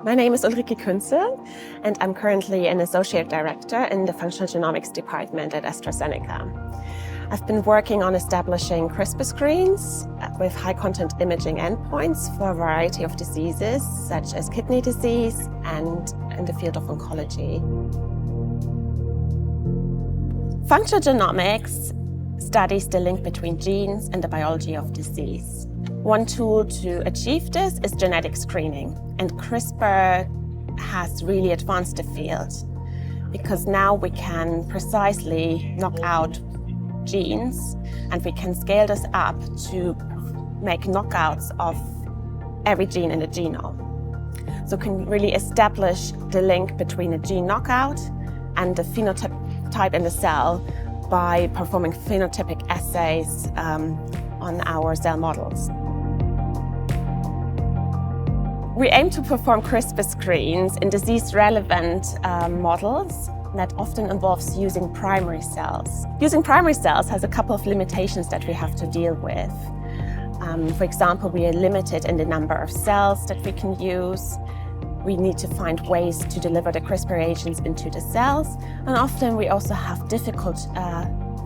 My name is Ulrike Künzel, and I'm currently an Associate Director in the Functional Genomics Department at AstraZeneca. I've been working on establishing CRISPR screens with high-content imaging endpoints for a variety of diseases, such as kidney disease and in the field of oncology. Functional genomics studies the link between genes and the biology of disease. One tool to achieve this is genetic screening, and CRISPR has really advanced the field because now we can precisely knock out genes and we can scale this up to make knockouts of every gene in the genome. So we can really establish the link between a gene knockout and the phenotype in the cell by performing phenotypic assays on our cell models. We aim to perform CRISPR screens in disease-relevant models that often involves using primary cells. Using primary cells has a couple of limitations that we have to deal with. For example, we are limited in the number of cells that we can use. We need to find ways to deliver the CRISPR agents into the cells, and often we also have difficult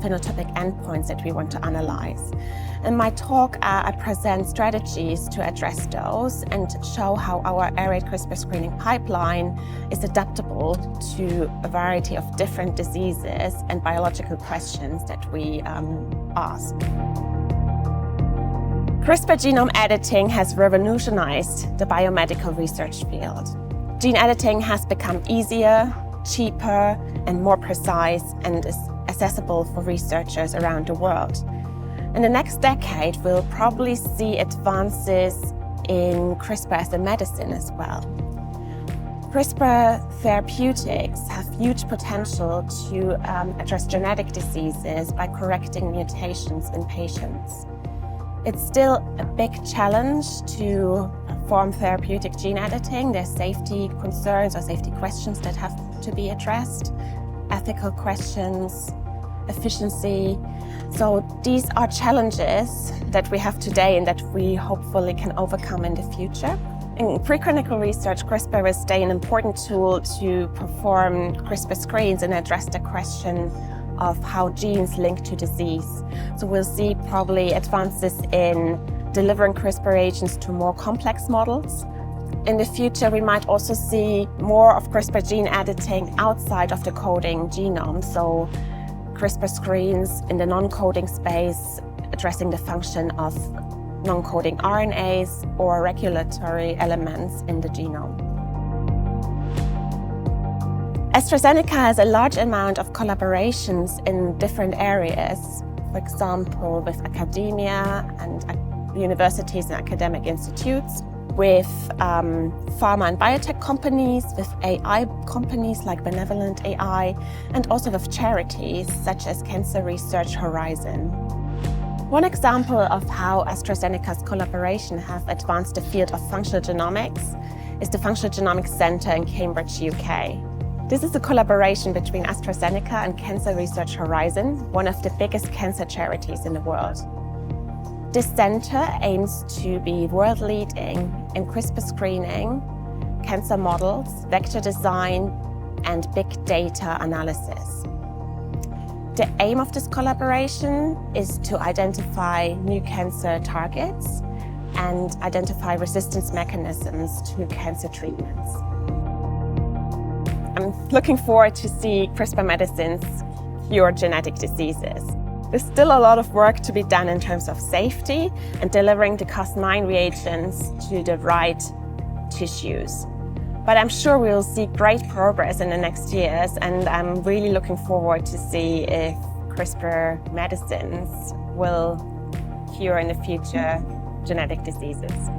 phenotypic endpoints that we want to analyze. In my talk, I present strategies to address those and show how our array CRISPR screening pipeline is adaptable to a variety of different diseases and biological questions that we ask. CRISPR genome editing has revolutionized the biomedical research field. Gene editing has become easier, cheaper, and more precise, and is accessible for researchers around the world. In the next decade, we'll probably see advances in CRISPR as a medicine as well. CRISPR therapeutics have huge potential to address genetic diseases by correcting mutations in patients. It's still a big challenge to perform therapeutic gene editing. There's safety concerns or safety questions that have to be addressed, ethical questions, efficiency. So these are challenges that we have today and that we hopefully can overcome in the future. In preclinical research, CRISPR will stay an important tool to perform CRISPR screens and address the question of how genes link to disease. So we'll see probably advances in delivering CRISPR agents to more complex models. In the future, we might also see more of CRISPR gene editing outside of the coding genome. So CRISPR screens in the non-coding space, addressing the function of non-coding RNAs or regulatory elements in the genome. AstraZeneca has a large amount of collaborations in different areas, for example, with academia and universities and academic institutes, with pharma and biotech companies, with AI companies like Benevolent AI, and also with charities such as Cancer Research Horizon. One example of how AstraZeneca's collaboration have advanced the field of functional genomics is the Functional Genomics Centre in Cambridge, UK. This is a collaboration between AstraZeneca and Cancer Research Horizon, one of the biggest cancer charities in the world. This center aims to be world-leading in CRISPR screening, cancer models, vector design, and big data analysis. The aim of this collaboration is to identify new cancer targets and identify resistance mechanisms to cancer treatments. I'm looking forward to see CRISPR medicines cure genetic diseases. There's still a lot of work to be done in terms of safety and delivering the Cas9 reagents to the right tissues. But I'm sure we'll see great progress in the next years, and I'm really looking forward to see if CRISPR medicines will cure in the future genetic diseases.